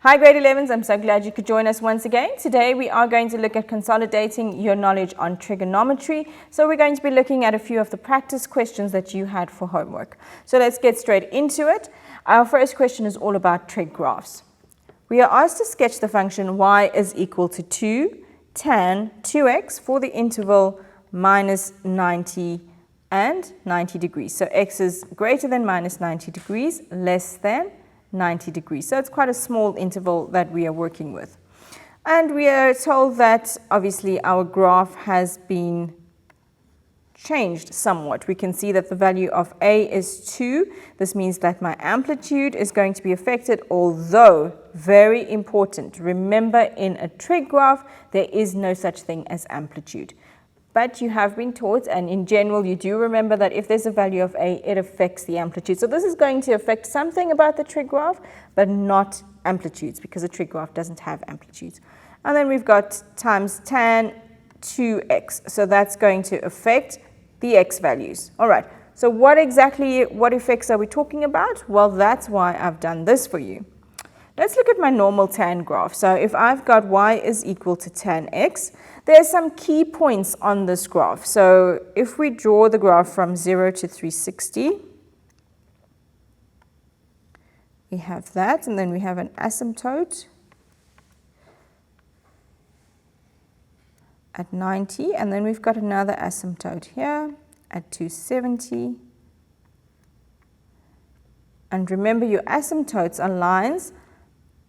Hi grade 11s, I'm so glad you could join us once again. Today we are going to look at consolidating your knowledge on trigonometry. So we're going to be looking at a few of the practice questions that you had for homework. So let's get straight into it. Our first question is all about trig graphs. We are asked to sketch the function y is equal to 2 tan 2x for the interval minus 90 and 90 degrees. So x is greater than minus 90 degrees, less than 90 degrees. So it's quite a small interval that we are working with. And we are told that obviously our graph has been changed somewhat. We can see that the value of a is 2. This means that my amplitude is going to be affected, although very important. Remember, in a trig graph, there is no such thing as amplitude. But you have been taught, and in general, you do remember that if there's a value of a, it affects the amplitude. So this is going to affect something about the trig graph, but not amplitudes, because a trig graph doesn't have amplitudes. And then we've got times tan 2x. So that's going to affect the x values. All right, so what effects are we talking about? Well, that's why I've done this for you. Let's look at my normal tan graph. So if I've got y is equal to tan x, there are some key points on this graph. So if we draw the graph from 0 to 360, we have that, and then we have an asymptote at 90, and then we've got another asymptote here at 270. And remember, your asymptotes are lines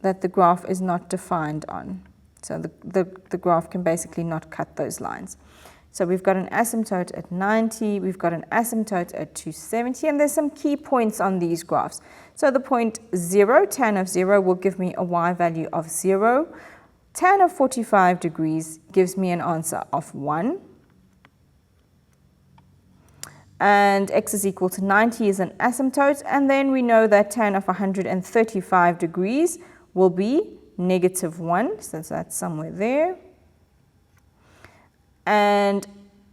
that the graph is not defined on. So the graph can basically not cut those lines. So we've got an asymptote at 90, we've got an asymptote at 270, and there's some key points on these graphs. So the point 0, tan of 0, will give me a y value of 0. Tan of 45 degrees gives me an answer of 1. And x is equal to 90 is an asymptote, and then we know that tan of 135 degrees will be negative 1, so that's somewhere there. And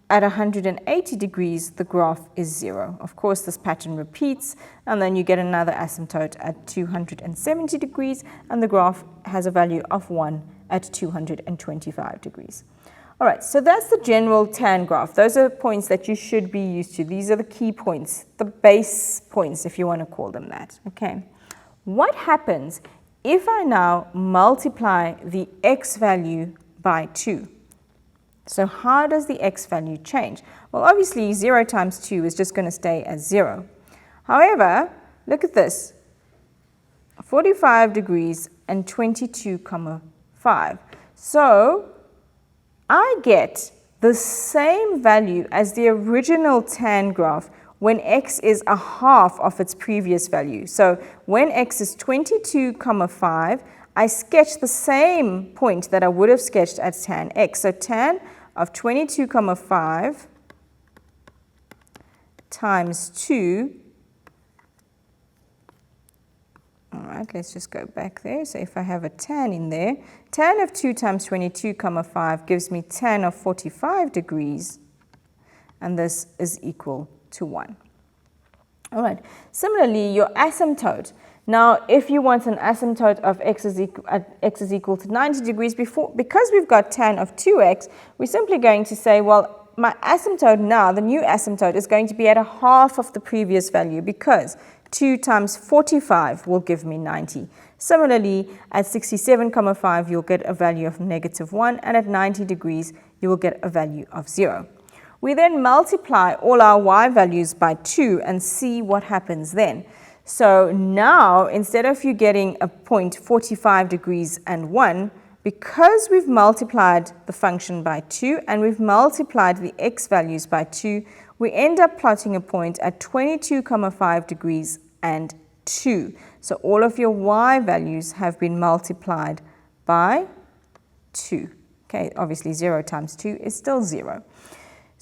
at 180 degrees, the graph is 0. Of course, this pattern repeats, and then you get another asymptote at 270 degrees, and the graph has a value of 1 at 225 degrees. All right, so that's the general tan graph. Those are points that you should be used to. These are the key points, the base points, if you want to call them that. Okay. What happens if I now multiply the x value by 2? So how does the x value change? Well, obviously 0 times 2 is just going to stay as 0. However, look at this. 45 degrees and 22,5. So I get the same value as the original tan graph when x is a half of its previous value. So when x is 22,5, I sketch the same point that I would have sketched at tan x. So tan of 22,5 times 2. All right, let's just go back there. So if I have a tan in there, tan of 2 times 22,5 gives me tan of 45 degrees, and this is equal to 1. All right. Similarly, your asymptote. Now, if you want an asymptote of x is equal to 90 degrees, because we've got tan of 2x, we're simply going to say, well, my asymptote now, the new asymptote, is going to be at a half of the previous value, because 2 times 45 will give me 90. Similarly, at 67,5, you'll get a value of negative 1, and at 90 degrees, you will get a value of 0. We then multiply all our y values by 2 and see what happens then. So now, instead of you getting a point 45 degrees and 1, because we've multiplied the function by 2 and we've multiplied the x values by 2, we end up plotting a point at 22,5 degrees and 2. So all of your y values have been multiplied by 2. Okay, obviously 0 times 2 is still 0.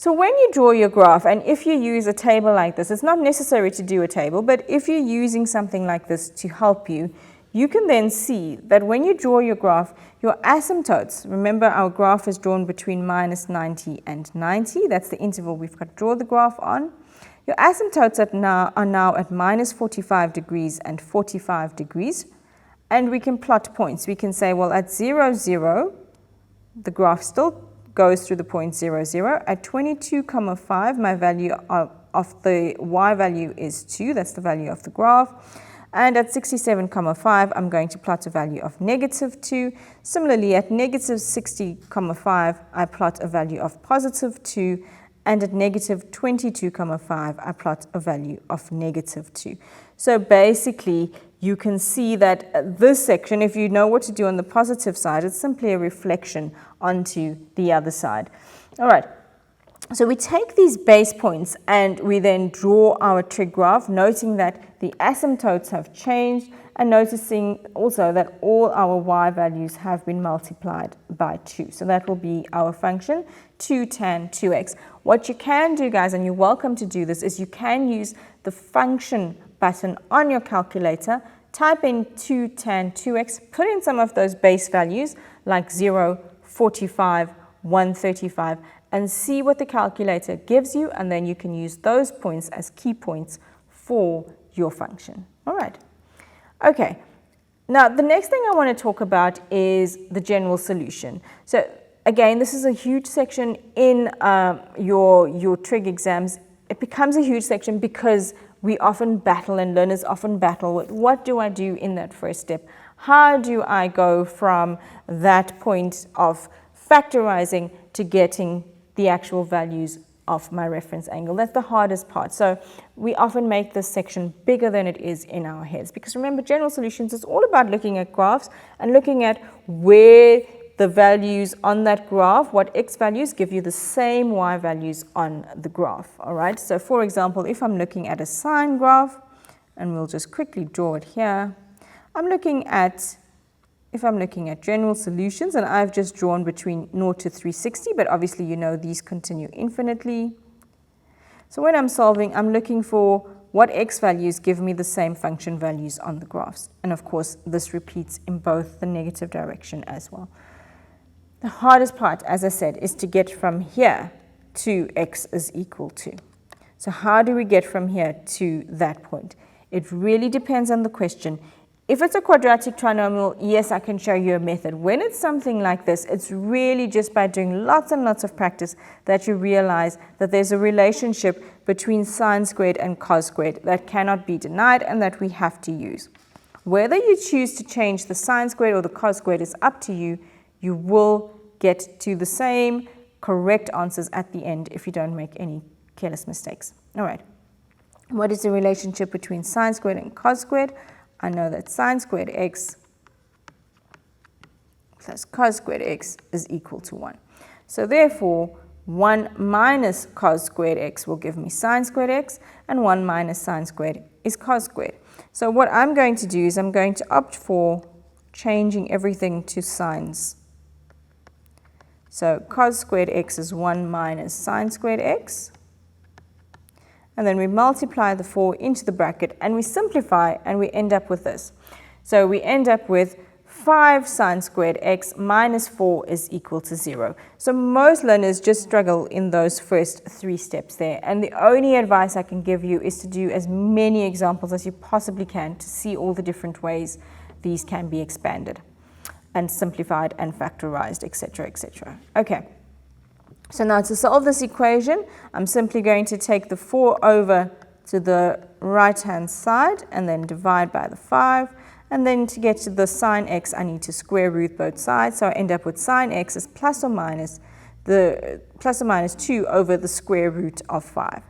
So when you draw your graph, and if you use a table like this, it's not necessary to do a table, but if you're using something like this to help you, you can then see that when you draw your graph, your asymptotes, remember our graph is drawn between minus 90 and 90, that's the interval we've got to draw the graph on. Your asymptotes are now at minus 45 degrees and 45 degrees. and we can plot points. We can say, well, at 0, 0, the graph still goes through the point 0, 0. At 22, 5, my value of the y value is 2. That's the value of the graph. And at 67, 5, I'm going to plot a value of negative 2. Similarly, at negative 60, 5, I plot a value of positive 2. And at negative 22, 5, I plot a value of negative 2. So basically, you can see that this section, if you know what to do on the positive side, it's simply a reflection onto the other side. All right. So we take these base points and we then draw our trig graph, noting that the asymptotes have changed and noticing also that all our y values have been multiplied by 2. So that will be our function 2 tan 2x. What you can do, guys, and you're welcome to do this, is you can use the function button on your calculator, type in 2 tan 2x, put in some of those base values like 0, 45, 135, and see what the calculator gives you, and then you can use those points as key points for your function. All right. Okay. Now, the next thing I want to talk about is the general solution. So again, this is a huge section in your trig exams. It becomes a huge section because we often battle, and learners often battle with, what do I do in that first step? How do I go from that point of factorizing to getting the actual values of my reference angle? That's the hardest part. So we often make this section bigger than it is in our heads, because remember, general solutions is all about looking at graphs and looking at where the values on that graph, what x values give you the same y values on the graph. All right. So for example, if I'm looking at a sine graph, and we'll just quickly draw it here, if I'm looking at general solutions, and I've just drawn between 0 to 360, but obviously you know these continue infinitely. So when I'm solving, I'm looking for what x values give me the same function values on the graphs. And of course, this repeats in both the negative direction as well. The hardest part, as I said, is to get from here to x is equal to. So how do we get from here to that point? It really depends on the question. If it's a quadratic trinomial, yes, I can show you a method. When it's something like this, it's really just by doing lots and lots of practice that you realize that there's a relationship between sine squared and cos squared that cannot be denied and that we have to use. Whether you choose to change the sine squared or the cos squared is up to you. You will get to the same correct answers at the end if you don't make any careless mistakes. All right. What is the relationship between sine squared and cos squared? I know that sine squared x plus cos squared x is equal to 1. So therefore, 1 minus cos squared x will give me sine squared x, and 1 minus sine squared is cos squared. So what I'm going to do is I'm going to opt for changing everything to sines. So cos squared x is 1 minus sine squared x. And then we multiply the 4 into the bracket and we simplify and we end up with this. So we end up with 5 sine squared x minus 4 is equal to 0. So most learners just struggle in those first 3 steps there. And the only advice I can give you is to do as many examples as you possibly can to see all the different ways these can be expanded and simplified and factorized, etc., etc. Okay. So now to solve this equation, I'm simply going to take the 4 over to the right-hand side and then divide by the 5. And then to get to the sine x, I need to square root both sides. So I end up with sine x is plus or minus 2 over the square root of 5.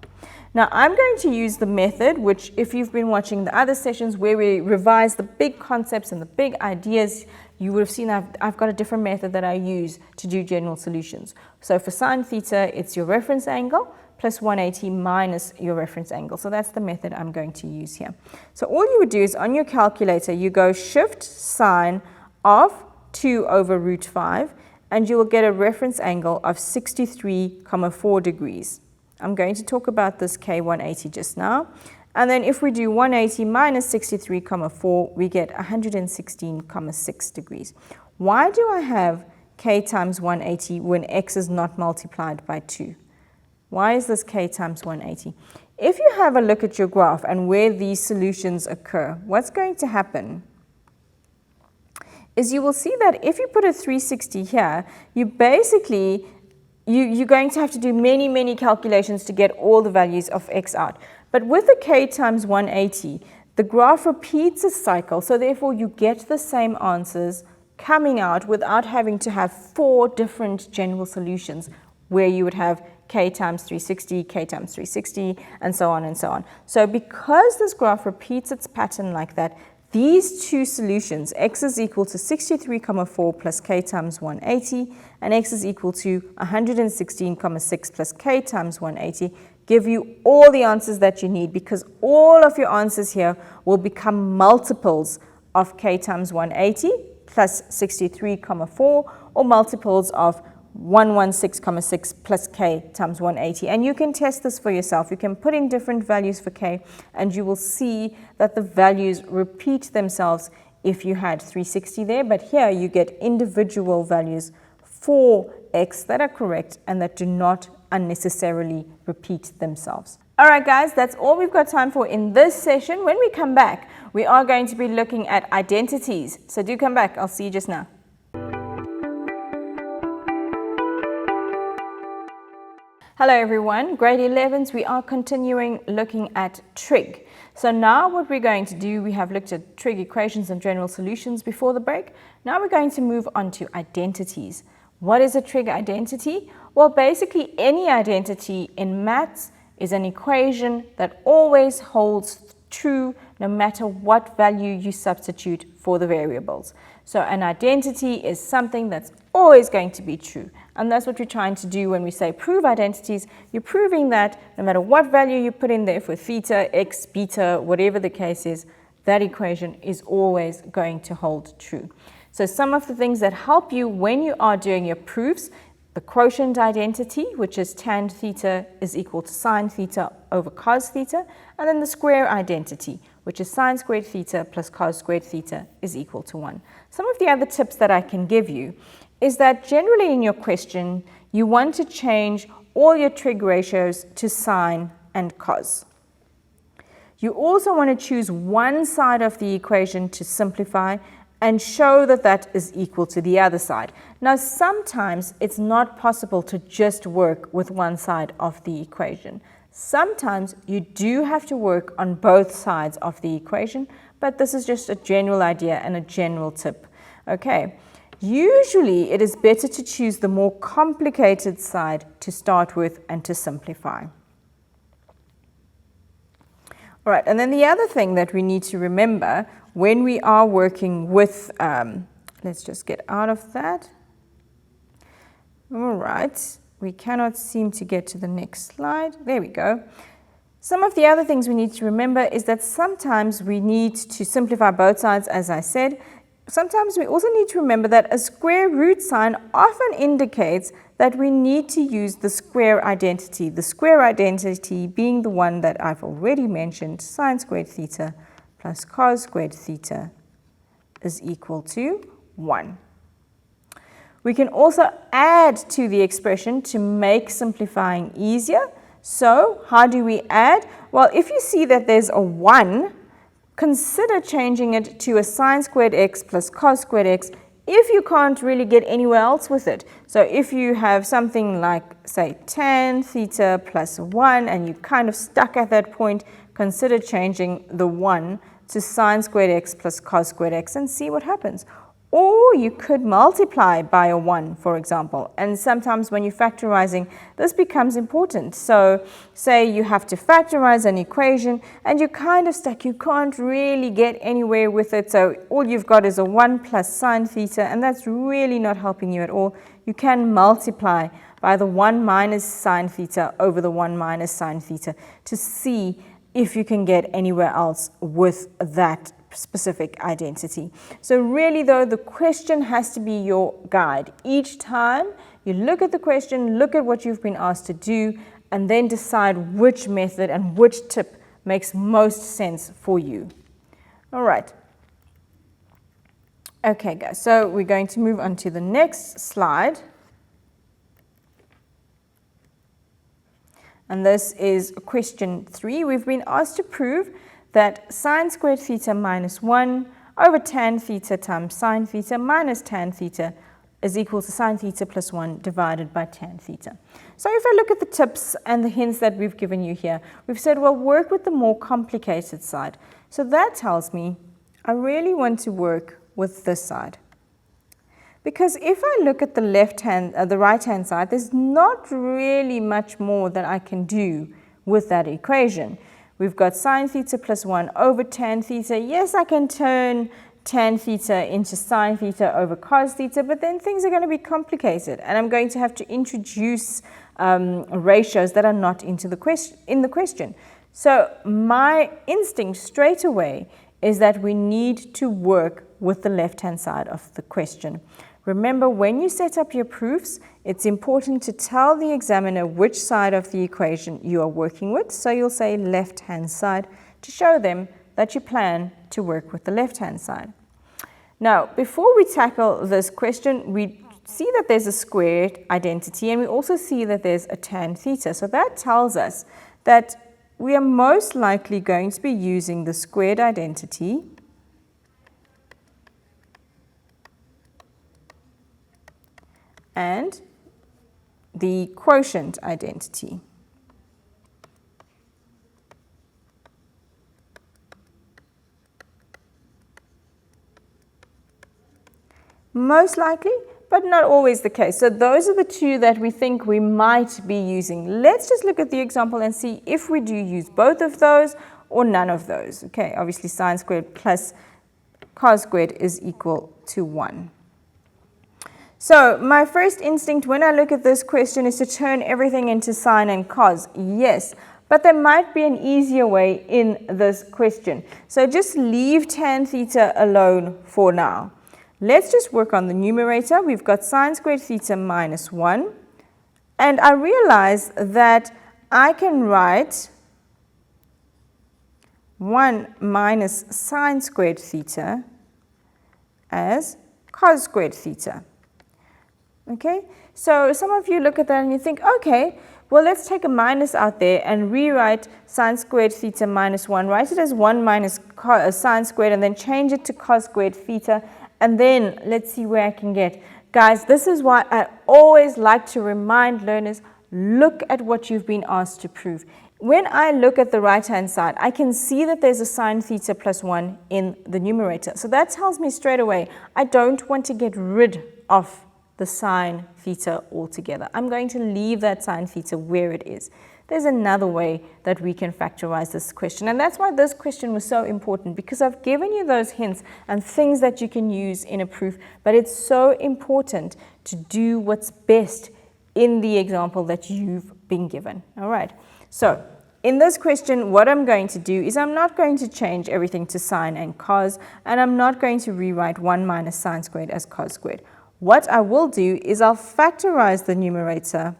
Now I'm going to use the method, which if you've been watching the other sessions where we revise the big concepts and the big ideas, you would have seen I've got a different method that I use to do general solutions. So for sine theta, it's your reference angle plus 180 minus your reference angle. So that's the method I'm going to use here. So all you would do is on your calculator, you go shift sine of 2 over root 5, and you will get a reference angle of 63,4 degrees. I'm going to talk about this K180 just now. And then if we do 180 minus 63,4, we get 116,6 degrees. Why do I have K times 180 when X is not multiplied by 2? Why is this K times 180? If you have a look at your graph and where these solutions occur, what's going to happen? is you will see that if you put a 360 here, you basically, you're going to have to do many, many calculations to get all the values of x out. But with the k times 180, the graph repeats a cycle, so therefore you get the same answers coming out without having to have 4 different general solutions where you would have k times 360, k times 360, and so on and so on. So because this graph repeats its pattern like that, these two solutions, x is equal to 63,4 plus k times 180, and x is equal to 116,6 plus k times 180, give you all the answers that you need, because all of your answers here will become multiples of k times 180 plus 63,4, or multiples of 116,6 plus k times 180. And you can test this for yourself. You can put in different values for k, and you will see that the values repeat themselves if you had 360 there. But here you get individual values for x that are correct and that do not unnecessarily repeat themselves. All right, guys, that's all we've got time for in this session. When we come back, we are going to be looking at identities. So do come back. I'll see you just now. Hello everyone, grade 11s, we are continuing looking at trig. So now what we're going to do, we have looked at trig equations and general solutions before the break. Now we're going to move on to identities. What is a trig identity? Well, basically any identity in maths is an equation that always holds true no matter what value you substitute for the variables. So an identity is something that's always going to be true. And that's what we're trying to do when we say prove identities. You're proving that no matter what value you put in there for theta, x, beta, whatever the case is, that equation is always going to hold true. So some of the things that help you when you are doing your proofs, the quotient identity, which is tan theta is equal to sine theta over cos theta, and then the square identity, which is sine squared theta plus cos squared theta is equal to 1. Some of the other tips that I can give you is that generally in your question, you want to change all your trig ratios to sine and cos. You also want to choose one side of the equation to simplify and show that that is equal to the other side. Now, sometimes it's not possible to just work with one side of the equation. Sometimes you do have to work on both sides of the equation, but this is just a general idea and a general tip. Okay. Usually, it is better to choose the more complicated side to start with and to simplify. All right, and then the other thing that we need to remember when we are working with, let's just get out of that. All right, we cannot seem to get to the next slide. There we go. Some of the other things we need to remember is that sometimes we need to simplify both sides, as I said. Sometimes we also need to remember that a square root sign often indicates that we need to use the square identity. The square identity being the one that I've already mentioned, sine squared theta plus cos squared theta is equal to 1. We can also add to the expression to make simplifying easier. So how do we add? Well, if you see that there's a 1, consider changing it to a sine squared x plus cos squared x if you can't really get anywhere else with it. So if you have something like, say, tan theta plus 1 and you're kind of stuck at that point, consider changing the 1 to sine squared x plus cos squared x and see what happens. Or you could multiply by a 1, for example, and sometimes when you're factorizing, this becomes important. So say you have to factorize an equation and you're kind of stuck, you can't really get anywhere with it, so all you've got is a 1 plus sine theta, and that's really not helping you at all. You can multiply by the 1 minus sine theta over the 1 minus sine theta to see if you can get anywhere else with that specific identity. So really though, the question has to be your guide. Each time you look at the question, look at what you've been asked to do, and then decide which method and which tip makes most sense for you. All right. Okay guys, so we're going to move on to the next slide. And this is question 3. We've been asked to prove that sine squared theta minus 1 over tan theta times sine theta minus tan theta is equal to sine theta plus 1 divided by tan theta. So if I look at the tips and the hints that we've given you here, we've said, well, work with the more complicated side. So that tells me I really want to work with this side. Because if I look at the right-hand side, there's not really much more that I can do with that equation. We've got sine theta plus 1 over tan theta. Yes, I can turn tan theta into sine theta over cos theta, but then things are going to be complicated, and I'm going to have to introduce ratios that are not in the question. So my instinct straight away is that we need to work with the left-hand side of the question. Remember, when you set up your proofs, it's important to tell the examiner which side of the equation you are working with. So you'll say left-hand side to show them that you plan to work with the left-hand side. Now, before we tackle this question, we see that there's a squared identity, and we also see that there's a tan theta. So that tells us that we are most likely going to be using the squared identity and the quotient identity. Most likely, but not always the case. So those are the two that we think we might be using. Let's just look at the example and see if we do use both of those or none of those. Okay, obviously sine squared plus cos squared is equal to 1. So my first instinct when I look at this question is to turn everything into sine and cos. Yes, but there might be an easier way in this question. So just leave tan theta alone for now. Let's just work on the numerator. We've got sine squared theta minus 1. And I realize that I can write 1 minus sine squared theta as cos squared theta. Okay, so some of you look at that and you think, okay, well, let's take a minus out there and rewrite sine squared theta minus 1. Write it as 1 minus sine squared and then change it to cos squared theta. And then let's see where I can get. Guys, this is why I always like to remind learners, look at what you've been asked to prove. When I look at the right-hand side, I can see that there's a sine theta plus 1 in the numerator. So that tells me straight away, I don't want to get rid of the sine theta altogether. I'm going to leave that sine theta where it is. There's another way that we can factorize this question, and that's why this question was so important, because I've given you those hints and things that you can use in a proof, but it's so important to do what's best in the example that you've been given. All right, so in this question, what I'm going to do is I'm not going to change everything to sine and cos, and I'm not going to rewrite 1 minus sine squared as cos squared. What I will do is I'll factorize the numerator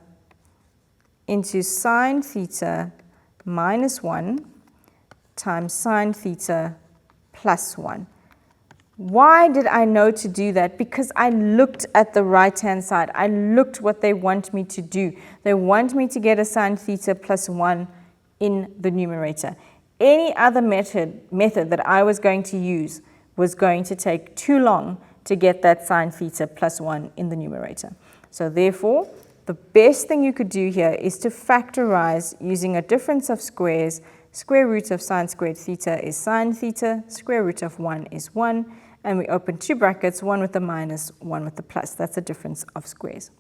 into sine theta minus 1 times sine theta plus 1. Why did I know to do that? Because I looked at the right-hand side. I looked what they want me to do. They want me to get a sine theta plus 1 in the numerator. Any other method that I was going to use was going to take too long to get that sine theta plus 1 in the numerator. So therefore, the best thing you could do here is to factorize using a difference of squares. Square root of sine squared theta is sine theta, square root of 1 is 1, and we open two brackets, one with the minus, one with the plus. That's a difference of squares.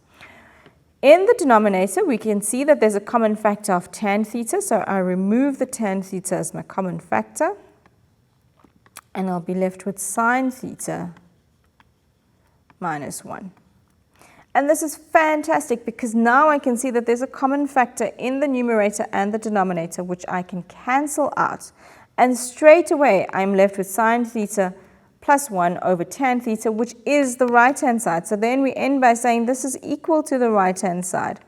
In the denominator, we can see that there's a common factor of tan theta, so I remove the tan theta as my common factor, and I'll be left with sine theta minus 1. And this is fantastic because now I can see that there's a common factor in the numerator and the denominator which I can cancel out. And straight away I'm left with sine theta plus 1 over tan theta, which is the right-hand side. So then we end by saying this is equal to the right-hand side.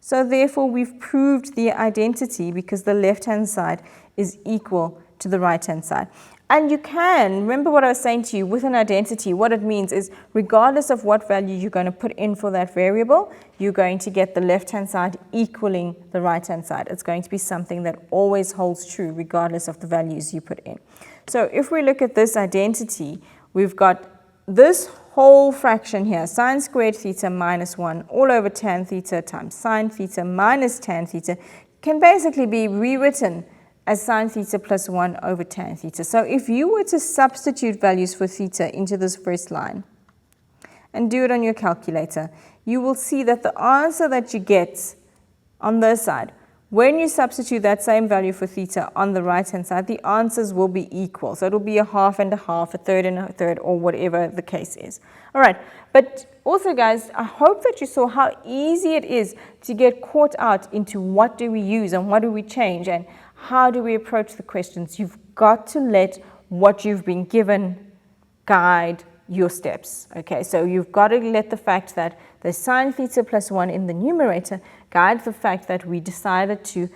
So therefore we've proved the identity because the left-hand side is equal to the right-hand side. And you can, remember what I was saying to you, with an identity, what it means is regardless of what value you're going to put in for that variable, you're going to get the left-hand side equaling the right-hand side. It's going to be something that always holds true regardless of the values you put in. So if we look at this identity, we've got this whole fraction here, sine squared theta minus 1 all over tan theta times sine theta minus tan theta, can basically be rewritten as sine theta plus 1 over tan theta. So if you were to substitute values for theta into this first line and do it on your calculator, you will see that the answer that you get on this side, when you substitute that same value for theta on the right-hand side, the answers will be equal. So it'll be a half and a half, a third and a third, or whatever the case is. All right, but also, guys, I hope that you saw how easy it is to get caught out into what do we use and what do we change and how do we approach the questions. You've got to let what you've been given guide your steps, okay? So you've got to let the fact that there's sine theta plus 1 in the numerator guide the fact that we decided to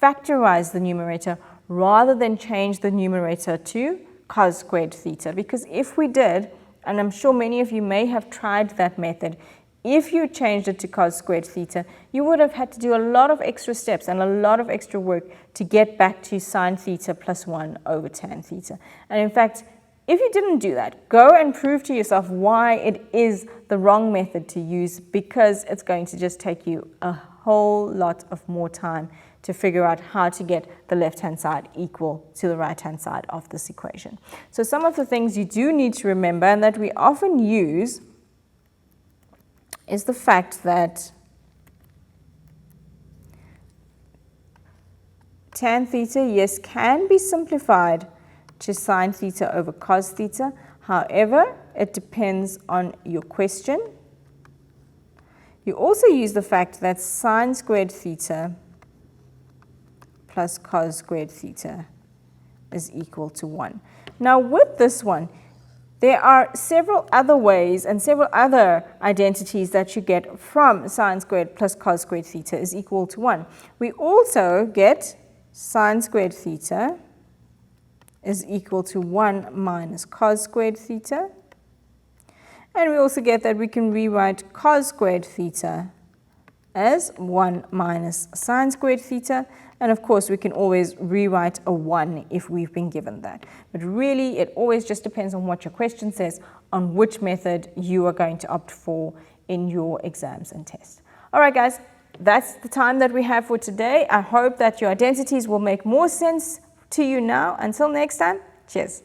factorize the numerator rather than change the numerator to cos squared theta. Because if we did, and I'm sure many of you may have tried that method, if you changed it to cos squared theta, you would have had to do a lot of extra steps and a lot of extra work to get back to sine theta plus 1 over tan theta. And in fact, if you didn't do that, go and prove to yourself why it is the wrong method to use, because it's going to just take you a whole lot of more time to figure out how to get the left-hand side equal to the right-hand side of this equation. So some of the things you do need to remember and that we often use is the fact that tan theta, yes, can be simplified to sine theta over cos theta. However, it depends on your question. You also use the fact that sine squared theta plus cos squared theta is equal to 1. Now with this one, there are several other ways and several other identities that you get from sine squared plus cos squared theta is equal to 1. We also get sine squared theta is equal to 1 minus cos squared theta. And we also get that we can rewrite cos squared theta as 1 minus sine squared theta. And of course, we can always rewrite a 1 if we've been given that. But really, it always just depends on what your question says, on which method you are going to opt for in your exams and tests. All right, guys, that's the time that we have for today. I hope that your identities will make more sense to you now. Until next time, cheers.